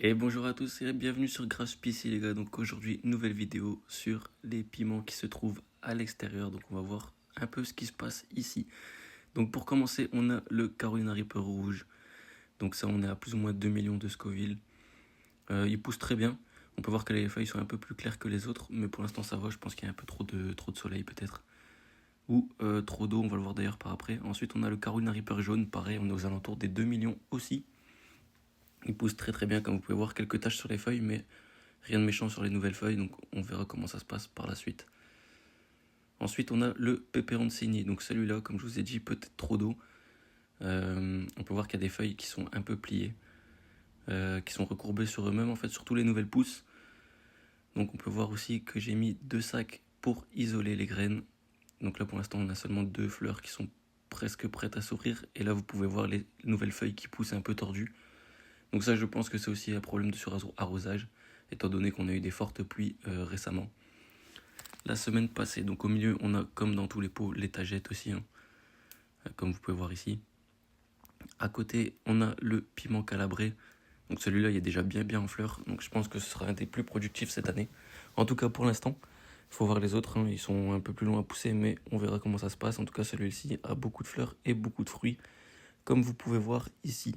Et bonjour à tous et bienvenue sur GraphsPC les gars. Donc aujourd'hui nouvelle vidéo sur les piments qui se trouvent à l'extérieur. Donc on va voir un peu ce qui se passe ici. Donc pour commencer on a le Carolina Reaper rouge. Donc ça on est à plus ou moins 2 millions de Scoville. Il pousse très bien. On peut voir que les feuilles sont un peu plus claires que les autres. Mais pour l'instant ça va, je pense qu'il y a un peu trop de soleil peut-être. Ou trop d'eau, on va le voir d'ailleurs par après. Ensuite on a le Carolina Reaper jaune, pareil on est aux alentours des 2 millions aussi. Il pousse très très bien, comme vous pouvez voir, quelques taches sur les feuilles, mais rien de méchant sur les nouvelles feuilles, donc on verra comment ça se passe par la suite. Ensuite, on a le Peperoncini, donc celui-là, comme je vous ai dit, peut-être trop d'eau. On peut voir qu'il y a des feuilles qui sont un peu pliées, qui sont recourbées sur eux-mêmes, en fait, sur tous les nouvelles pousses. Donc on peut voir aussi que j'ai mis 2 sacs pour isoler les graines. Donc là, pour l'instant, on a seulement 2 fleurs qui sont presque prêtes à s'ouvrir. Et là, vous pouvez voir les nouvelles feuilles qui poussent un peu tordues. Donc ça, je pense que c'est aussi un problème de surarrosage, étant donné qu'on a eu des fortes pluies récemment. La semaine passée, donc au milieu, on a, comme dans tous les pots, les tagettes aussi, hein, comme vous pouvez voir ici. À côté, on a le piment calabré. Donc celui-là, il est déjà bien en fleurs. Donc je pense que ce sera un des plus productifs cette année. En tout cas, pour l'instant. Il faut voir les autres, hein, ils sont un peu plus longs à pousser, mais on verra comment ça se passe. En tout cas, celui-ci a beaucoup de fleurs et beaucoup de fruits, comme vous pouvez voir ici.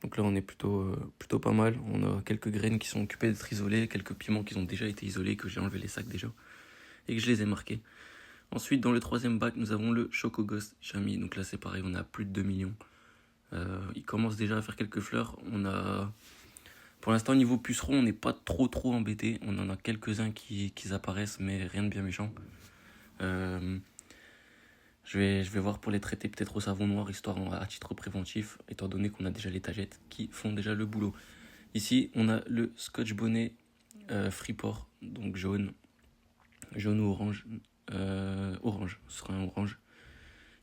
Donc là, on est plutôt pas mal. On a quelques graines qui sont occupées d'être isolées, quelques piments qui ont déjà été isolés, que j'ai enlevé les sacs déjà, et que je les ai marqués. Ensuite, dans le troisième bac, nous avons le Choco Ghost Chami. Donc là, c'est pareil, on a plus de 2 millions. Il commence déjà à faire quelques fleurs. Pour l'instant, au niveau puceron, on n'est pas trop embêté. On en a quelques-uns qui apparaissent, mais rien de bien méchant. Je vais voir pour les traiter peut-être au savon noir, histoire à titre préventif, étant donné qu'on a déjà les tagettes qui font déjà le boulot. Ici, on a le Scotch Bonnet Freeport, donc jaune ou orange. Orange, ce sera un orange.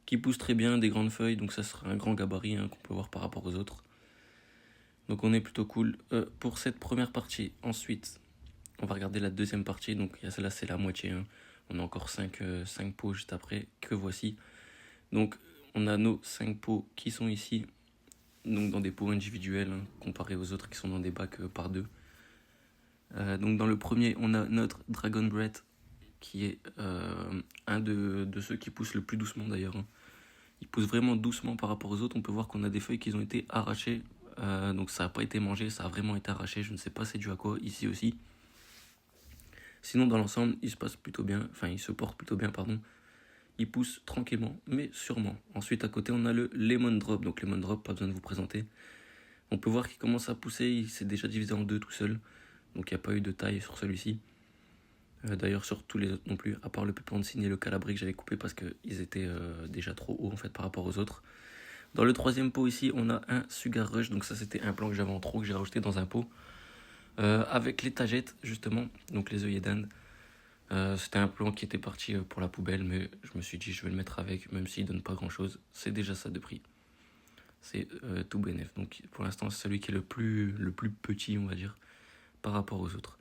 Qui pousse très bien, des grandes feuilles, donc ça sera un grand gabarit hein, qu'on peut voir par rapport aux autres. Donc on est plutôt cool pour cette première partie. Ensuite, on va regarder la deuxième partie, donc celle-là c'est la moitié. Hein. On a encore 5 pots juste après, que voici. Donc on a nos 5 pots qui sont ici, donc dans des pots individuels, hein, comparés aux autres qui sont dans des bacs par deux. Donc dans le premier, on a notre Dragon Breath, qui est un de ceux qui poussent le plus doucement d'ailleurs. Hein. Il pousse vraiment doucement par rapport aux autres. On peut voir qu'on a des feuilles qui ont été arrachées. Donc ça n'a pas été mangé, ça a vraiment été arraché. Je ne sais pas c'est dû à quoi, ici aussi. Sinon dans l'ensemble, il se passe plutôt bien. Enfin, il se porte plutôt bien, pardon. Il pousse tranquillement, mais sûrement. Ensuite, à côté, on a le Lemon Drop. Donc Lemon Drop, pas besoin de vous présenter. On peut voir qu'il commence à pousser. Il s'est déjà divisé en deux tout seul. Donc il n'y a pas eu de taille sur celui-ci. D'ailleurs sur tous les autres non plus, à part le Peperoncini et le Calabri que j'avais coupé parce qu'ils étaient déjà trop hauts en fait par rapport aux autres. Dans le troisième pot ici, on a un Sugar Rush, donc ça c'était un plan que j'avais en trop que j'ai rajouté dans un pot. Avec les tagettes justement, donc les œillets d'Inde. C'était un plan qui était parti pour la poubelle, mais je me suis dit je vais le mettre avec, même s'il donne pas grand chose, c'est déjà ça de prix. C'est tout bénef, donc pour l'instant c'est celui qui est le plus petit on va dire, par rapport aux autres.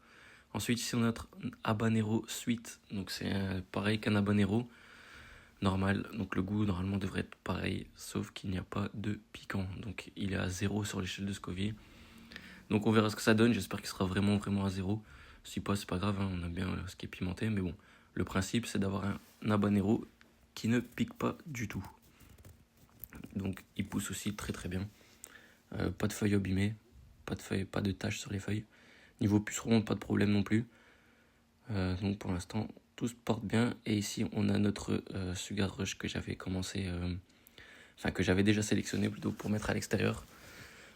Ensuite, ici, on a notre habanero sweet. Donc, c'est pareil qu'un habanero normal. Donc, le goût, normalement, devrait être pareil, sauf qu'il n'y a pas de piquant. Donc, il est à 0 sur l'échelle de Scoville. Donc, on verra ce que ça donne. J'espère qu'il sera vraiment à 0. Si pas, c'est pas grave. Hein, on a bien ce qui est pimenté. Mais bon, le principe, c'est d'avoir un habanero qui ne pique pas du tout. Donc, il pousse aussi très bien. Pas de feuilles abîmées. Pas de taches sur les feuilles. Niveau puceron, pas de problème non plus. Donc pour l'instant, tout se porte bien. Et ici, on a notre Sugar Rush que j'avais que j'avais déjà sélectionné plutôt pour mettre à l'extérieur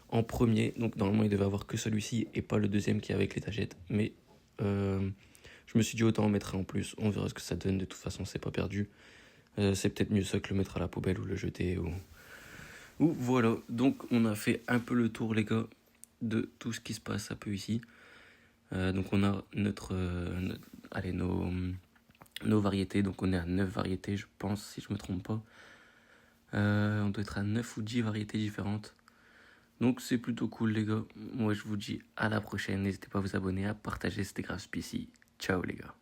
en premier. Donc normalement, il devait avoir que celui-ci et pas le deuxième qui est avec les tagettes. Mais je me suis dit autant en mettre un en plus. On verra ce que ça donne. De toute façon, c'est pas perdu. C'est peut-être mieux ça que le mettre à la poubelle ou le jeter. Ou voilà. Donc on a fait un peu le tour, les gars, de tout ce qui se passe un peu ici. Donc on a nos variétés, donc on est à 9 variétés je pense si je me trompe pas. On doit être à 9 ou 10 variétés différentes. Donc c'est plutôt cool les gars. Moi je vous dis à la prochaine, n'hésitez pas à vous abonner, à partager, c'était GraphsPC. Ciao les gars.